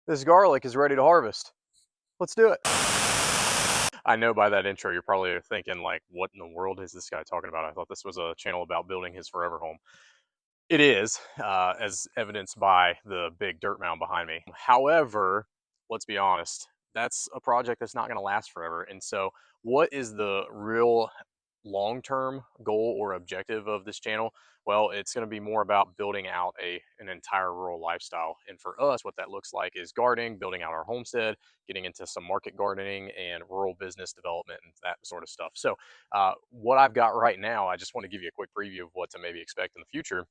This garlic is ready to harvest. Let's do it. I know by that intro, you're probably thinking like, what in the world is this guy talking about? I thought this was a channel about building his forever home. It is, as evidenced by the big dirt mound behind me. However, let's be honest, that's a project that's not going to last forever. And so what is the real long-term goal or objective of this channel? Well, it's going to be more about building out an entire rural lifestyle. And for us, what that looks like is gardening, building out our homestead, getting into some market gardening and rural business development and that sort of stuff. So what I've got right now, I just want to give you a quick preview of what to maybe expect in the future.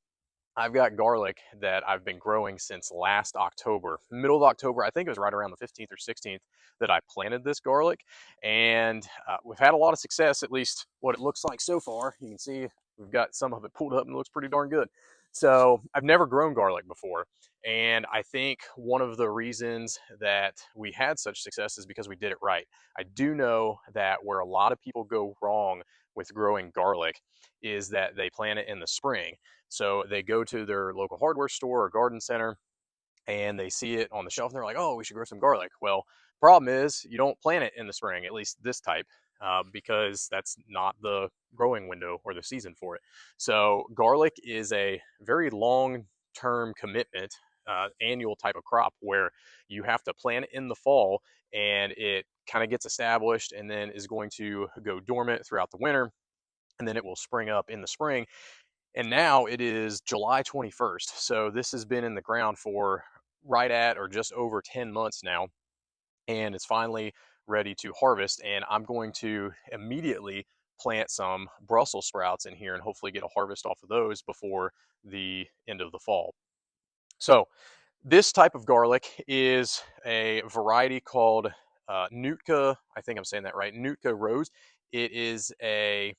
I've got garlic that I've been growing since last October, middle of October. I think it was right around the 15th or 16th that I planted this garlic. And we've had a lot of success, at least what it looks like so far. You can see we've got some of it pulled up and it looks pretty darn good. So I've never grown garlic before. And I think one of the reasons that we had such success is because we did it right. I do know that where a lot of people go wrong with growing garlic is that they plant it in the spring. So they go to their local hardware store or garden center and they see it on the shelf and they're like, oh, we should grow some garlic. Well, problem is you don't plant it in the spring, at least this type, because that's not the growing window or the season for it. So garlic is a very long-term commitment, annual type of crop where you have to plant it in the fall and it kind of gets established and then is going to go dormant throughout the winter and then it will spring up in the spring. And now it is July 21st. So this has been in the ground for right at or just over 10 months now. And it's finally ready to harvest. And I'm going to immediately plant some Brussels sprouts in here and hopefully get a harvest off of those before the end of the fall. So this type of garlic is a variety called Nootka. I think I'm saying that right. Nootka Rose. It is a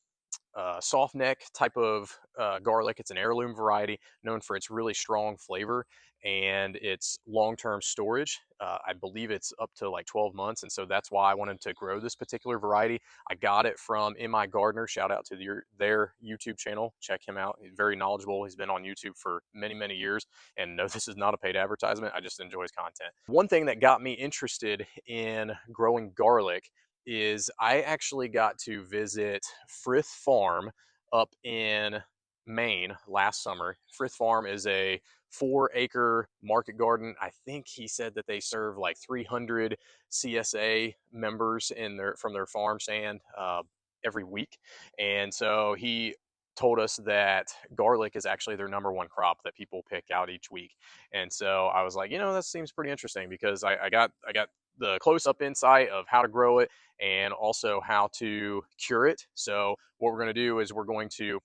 soft neck type of garlic. It's an heirloom variety known for its really strong flavor and its long-term storage. I believe it's up to like 12 months. And so that's why I wanted to grow this particular variety. I got it from In My Gardener. Shout out to their YouTube channel. Check him out. He's very knowledgeable. He's been on YouTube for many, many years. And no, this is not a paid advertisement. I just enjoy his content. One thing that got me interested in growing garlic is I actually got to visit Frith Farm up in Maine last summer. Frith Farm is a 4-acre market garden. I think he said that they serve like 300 CSA members from their farm stand every week. And so he told us that garlic is actually their #1 crop that people pick out each week. And so I was like, that seems pretty interesting because I got the close-up insight of how to grow it and also how to cure it. So what we're going to do is we're going to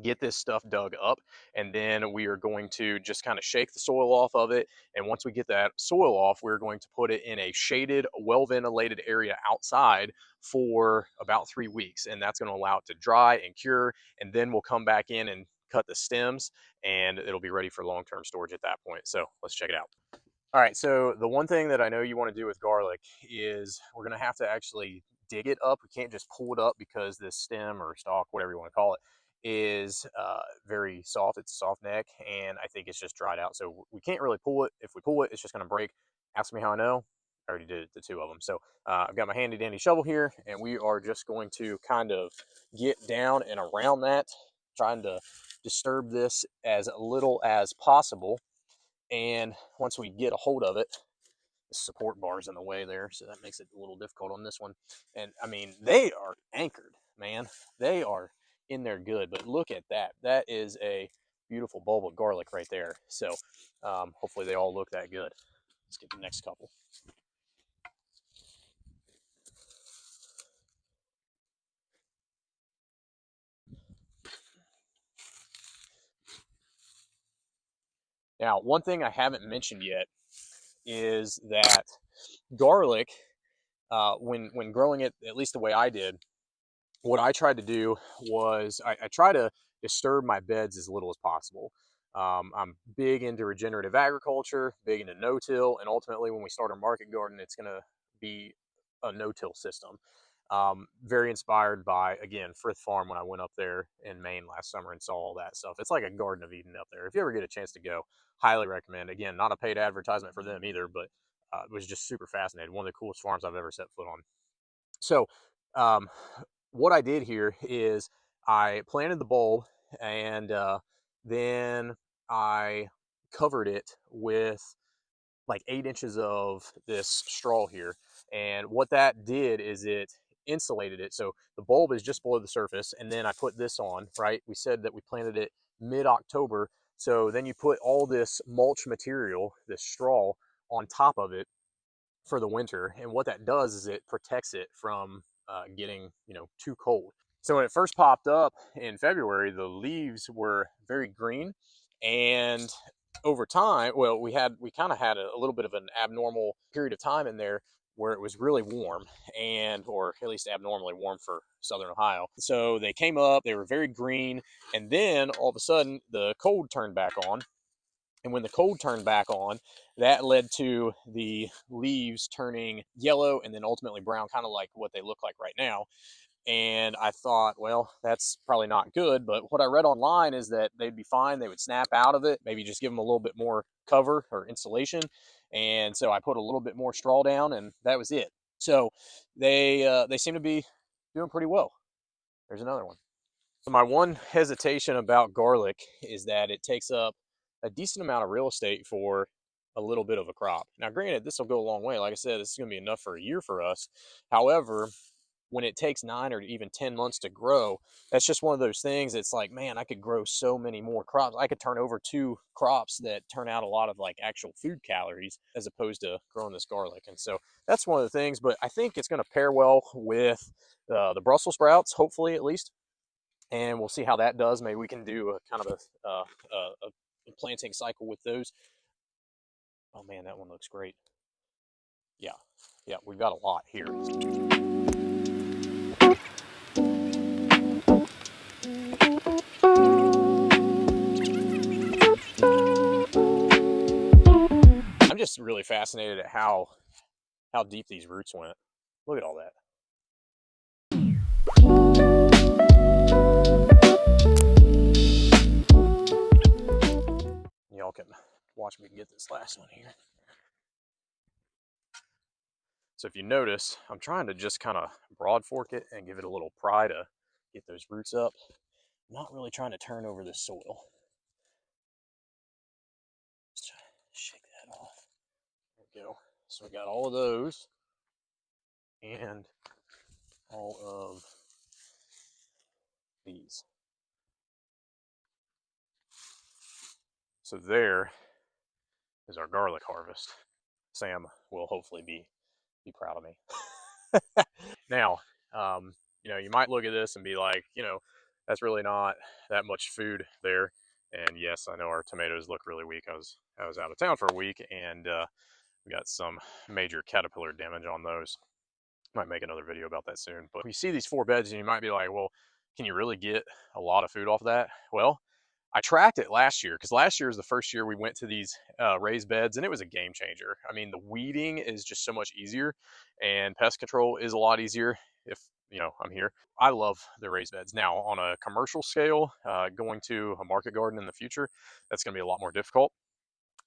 get this stuff dug up and then we are going to just kind of shake the soil off of it. And once we get that soil off, we're going to put it in a shaded, well-ventilated area outside for about 3 weeks. And that's going to allow it to dry and cure. And then we'll come back in and cut the stems and it'll be ready for long-term storage at that point. So let's check it out. All right, so the one thing that I know you want to do with garlic is we're going to have to actually dig it up. We can't just pull it up because this stem or stalk, whatever you want to call it, is very soft. It's a soft neck, and I think it's just dried out. So we can't really pull it. If we pull it, it's just going to break. Ask me how I know. I already did the 2 of them. So I've got my handy dandy shovel here, and we are just going to kind of get down and around that, trying to disturb this as little as possible. And once we get a hold of it, the support bar's in the way there, so that makes it a little difficult on this one. And I mean, they are anchored, man. They are in there good, but look at that. That is a beautiful bulb of garlic right there. So hopefully they all look that good. Let's get the next couple. Now, one thing I haven't mentioned yet is that garlic, when growing it, at least the way I did, what I tried to do was I try to disturb my beds as little as possible. I'm big into regenerative agriculture, big into no-till, and ultimately when we start our market garden, it's going to be a no-till system. Very inspired by, again, Frith Farm when I went up there in Maine last summer and saw all that stuff. It's like a Garden of Eden up there. If you ever get a chance to go, highly recommend. Again, not a paid advertisement for them either, but was just super fascinated. One of the coolest farms I've ever set foot on. So um, what I did here is I planted the bulb, and then I covered it with like 8 inches of this straw here. And what that did is it insulated it. So the bulb is just below the surface. And then I put this on, right? We said that we planted it mid-October. So then you put all this mulch material, this straw, on top of it for the winter. And what that does is it protects it from getting, too cold. So when it first popped up in February, the leaves were very green, and over time, well, we kind of had a little bit of an abnormal period of time in there where it was really warm, and or at least abnormally warm for Southern Ohio. So they came up, they were very green, and then all of a sudden the cold turned back on. And when the cold turned back on, that led to the leaves turning yellow and then ultimately brown, kind of like what they look like right now. And I thought, well, that's probably not good. But what I read online is that they'd be fine. They would snap out of it, maybe just give them a little bit more cover or insulation. And so I put a little bit more straw down, and that was it. So they seem to be doing pretty well. There's another one. So my one hesitation about garlic is that it takes up a decent amount of real estate for a little bit of a crop. Now, granted, this will go a long way. Like I said, this is going to be enough for a year for us. However, when it takes 9 or even 10 months to grow, that's just one of those things. It's like, man, I could grow so many more crops. I could turn over 2 crops that turn out a lot of like actual food calories as opposed to growing this garlic. And so that's one of the things, but I think it's going to pair well with the Brussels sprouts, hopefully at least. And we'll see how that does. Maybe we can do a kind of a planting cycle with those. Oh man, that one looks great. Yeah, we've got a lot here. I'm just really fascinated at how deep these roots went. Look at all that. Y'all can watch me get this last one here. So if you notice, I'm trying to just kind of broad fork it and give it a little pry to get those roots up. I'm not really trying to turn over the soil. Let's try to shake that off. There we go. So we got all of those and all of these. So there is our garlic harvest. Sam will hopefully be proud of me. Now, you might look at this and be like, that's really not that much food there. And yes, I know our tomatoes look really weak. I was out of town for a week, and we got some major caterpillar damage on those. Might make another video about that soon. But you see these 4 beds, and you might be like, well, can you really get a lot of food off of that? Well, I tracked it last year, because last year was the first year we went to these raised beds, and it was a game changer. I mean, the weeding is just so much easier, and pest control is a lot easier if, I'm here. I love the raised beds. Now, on a commercial scale, going to a market garden in the future, that's going to be a lot more difficult.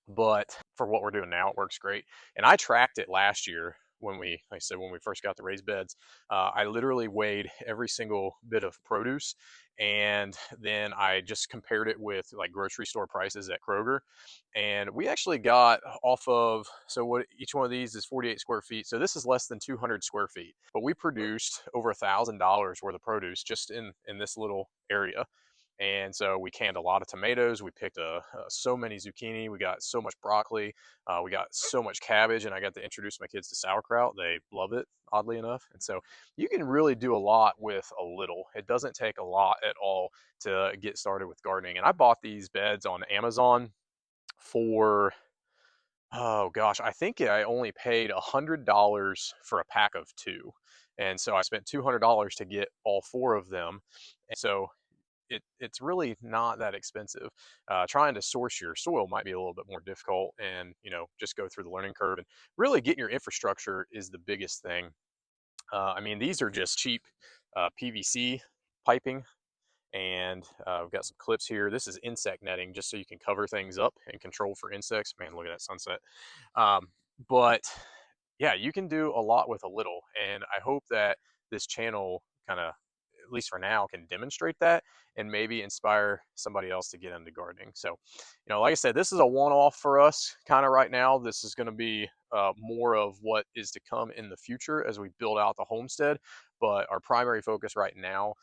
But for what we're doing now, it works great. And I tracked it last year when like I said, when we first got the raised beds. I literally weighed every single bit of produce, and then I just compared it with like grocery store prices at Kroger. And we actually got off of, so what, each one of these is 48 square feet. So this is less than 200 square feet, but we produced over $1,000 worth of produce just in this little area. And so we canned a lot of tomatoes. We picked so many zucchini. We got so much broccoli. We got so much cabbage, and I got to introduce my kids to sauerkraut. They love it, oddly enough. And so you can really do a lot with a little. It doesn't take a lot at all to get started with gardening. And I bought these beds on Amazon for, oh gosh, I think I only paid $100 for a pack of 2. And so I spent $200 to get all 4 of them. And so it's really not that expensive. Trying to source your soil might be a little bit more difficult, and just go through the learning curve, and really getting your infrastructure is the biggest thing. I mean, these are just cheap PVC piping, and we've got some clips here. This is insect netting, just so you can cover things up and control for insects. Man, look at that sunset. But yeah, you can do a lot with a little. And I hope that this channel kind of, at least for now, can demonstrate that and maybe inspire somebody else to get into gardening. So, like I said, this is a one-off for us kind of right now. This is going to be more of what is to come in the future as we build out the homestead. But our primary focus right now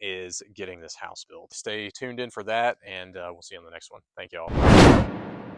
is getting this house built. Stay tuned in for that, and we'll see you on the next one. Thank you all.